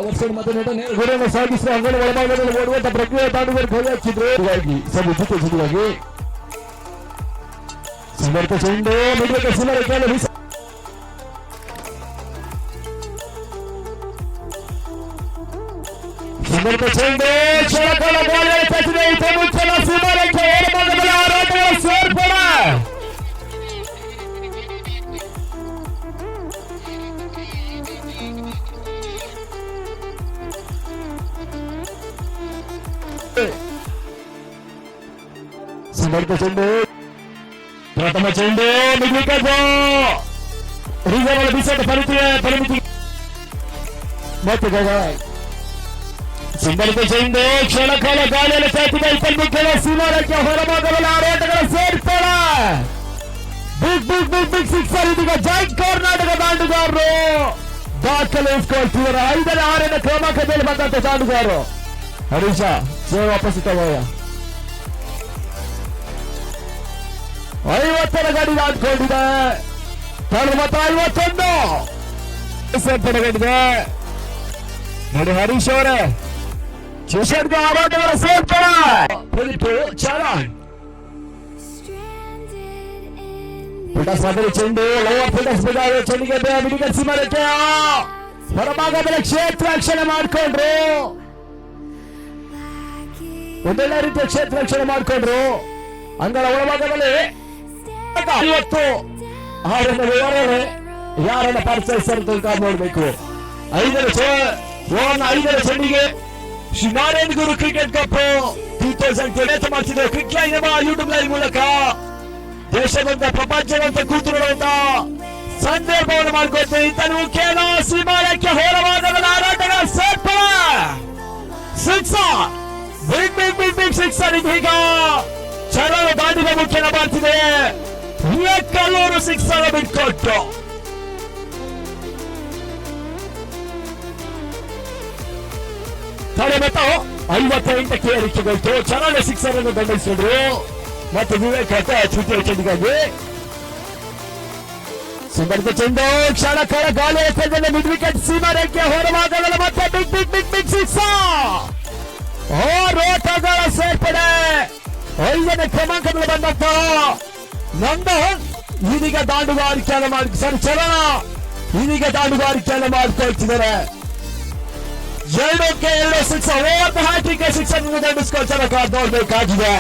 ಅವಸರ ಮತ್ತೆ ಗುರಿಯನ್ನು ಸಾಗಿಸಿ ಅಂಗಡಿ ಒಳಭಾಗದಲ್ಲಿ ಓಡುವಂತ ಪ್ರಕ್ರಿಯೆ ತಾಂಡುವರು ಕೈ ಹಾಕಿದ್ರು ಸಭೆ ಜೊತೆ ಜೊತೆಗಾಗಿ ಸಮರ್ಥ ಚೆಂಡು ಮಿಡಿಯಕ್ಕೆ ಸಿಮರ ಕೇಳಿ ಸಮರ್ಥ ಚೆಂಡು ಕ್ಷಣಕಾಲ ಗಾಳಿ ಕಟ್ಟಿದೆ ಮುಂಚೆನ ಸಿಮರಕ್ಕೆ ಒಳಭಾಗದಲ್ಲಿ ಆರಾಟಗಳ ಸೇರ್ಪಡೆ ಸಮರ್ಥ ಚೆಂಡು ಪ್ರಥಮ ಚೆಂಡು ಮಿಡಿಕದ್ದು ರಿಸರ್ವ್ ಬಿಸೆಟ್ ಪರಿಮಿತಿ ಮತ್ತೆ ಸಮರ್ಥ ಚೆಂಡು ಕ್ಷಣಕಾಲ ಗಾಳಿಯಲ್ಲಿ ಸಾಕಿದ ಇಪ್ಪತ್ತು ಸೀಮಾರಕ್ಕೆ ಹೊರಭಾಗದಲ್ಲಿ ಆರಾಟಗಳ ಸೇರ್ಪಡೆ big big big big sixer ಇದೀಗ ಜೈ ಕರ್ನಾಟಕ ದಾಂಡುಗಾರರು ದಾಖಲೆ ಇಸ್ಕೊಳ್ತಿದ್ದಾರೆ 5ನೇ 6ನೇ ಕ್ರಮಾಂಕದಲ್ಲಿ ಬಂದಂತ ದಾಂಡುಗಾರರು ಹರೀಶ ಸೇವೆ ವಾಪಸ್ ತಗೋಯ 50ರ ಗಾಡಿ ದಾಟ್ಕೊಂಡಿದೆ ಮಾತ್ರ 51 ಸೇರ್ಪಡೆಗೊಂಡಿದೆ ನೋಡಿ ಹರೀಶ್ ಅವರೇ ಶಿಶರ್ಗ ಆರಾಟಗಳ ಸೇರ್ಪಡೆ ಪುಟಸ್ವಾಗಲಿ ಚೆಂಡು ಲೋವರ್ ಪುಟಸ್ ಚೆಂಡಿಗೆ ಬಿಡಿಗೆ ಸಿಮರಕ್ಕೆ ಹೊರಭಾಗದಲ್ಲಿ ಕ್ಷೇತ್ರ ರಕ್ಷಣೆ ಮಾಡಿಕೊಂಡ್ರು ಒಂದೊಳ್ಳೆ ರೀತಿಯ ಕ್ಷೇತ್ರ ರಕ್ಷಣೆ ಮಾಡಿಕೊಂಡ್ರು ಅಂಗಳ ಒಳಭಾಗದಲ್ಲಿ 50 6ನೇ ಯಾರನ್ನ ಪರಿಚಯಿಸ್ತಾರೆ ನೋಡ್ಬೇಕು 5ನೇ ಚೆಂಡಿಗೆ ಶ್ರೀ ನಾರಾಯಣ ಗುರು ಕ್ರಿಕೆಟ್ ಕಪ್ 2020 ಮಾಡ್ತಿದ್ರು ಕ್ರಿಕೆಟ್ ಲೈವ್ ಯೂಟ್ಯೂಬ್ ಲೈವ್ ಮೂಲಕ ದೇಶದಂತ ಪ್ರಪಂಚದಂತ ಕೂತಿರುವಂತ ಸಂದರ್ಭವನ್ನು ಮಾಡ್ಕೊಳ್ತೀವಿ ತನು ಕೇಳ ಸೀಮಾರಕ್ಕೆ ಹೊರಭಾಗದಲ್ಲಿ ಆರಾಟಗಳ ಸೇರ್ಪಡೆ big big big big sixer ಇದೀಗ ಚರಣ ದಾಂಡಿಗೆ ಮುಖ್ಯನ ಮಾಡ್ತಿದೆ ಕಲ್ಲೂರು ಸಿಕ್ಸರ್ ಬಿಟ್ಕೊಟ್ಟು ತಡೆ ಮತ 58ಕ್ಕೆ ಏರಿಕೆಗೊಳ್ತು ಚರಣ ಸಿಕ್ಸರ್ ಅನ್ನು ದಂಡಿಸಿದ್ರು ಮತ್ತೆ ವಿವೇಕ್ ಚುಟಿಯ ಚೆಂಡಿಗಾಗಿ ಸಮರ್ಥ ಚೆಂಡು ಕ್ಷಣಕಾಲ ಗಾಳಿ ಎತ್ತದಲ್ಲಿ ಮಿಡ್ ವಿಕೆಟ್ ಸೀಮಾರಕ್ಕೆ ಹೊರಭಾಗದಲ್ಲಿ ಮತ್ತೆ big big big big sixer ರೋಟಗಳ ಸೇರ್ಪಡೆ 5ನೇ ಕ್ರಮಾಂಕದಲ್ಲಿ ಬಂದಂತ ನಂದನ್ ಇದೀಗ ದಾಂಡುಗಾರಿಕೆಯನ್ನು ಮಾಡಿ ಸರ್ ಚರಣ ಇದೀಗ ದಾಂಡುಗಾರಿಕೆಯನ್ನು ಮಾಡಿಕೊಳ್ತಿದ್ದಾರೆ 2ಕ್ಕೆ 2 ಸಿಕ್ಸರ್ ಓವರ್ ಹ್ಯಾಟ್ರಿಕ್ ಸಿಕ್ಸರ್ ದಂಡಿಸ್ಕೊಳ್ತಾರೆ ನೋಡ್ಬೇಕಾಗಿದೆ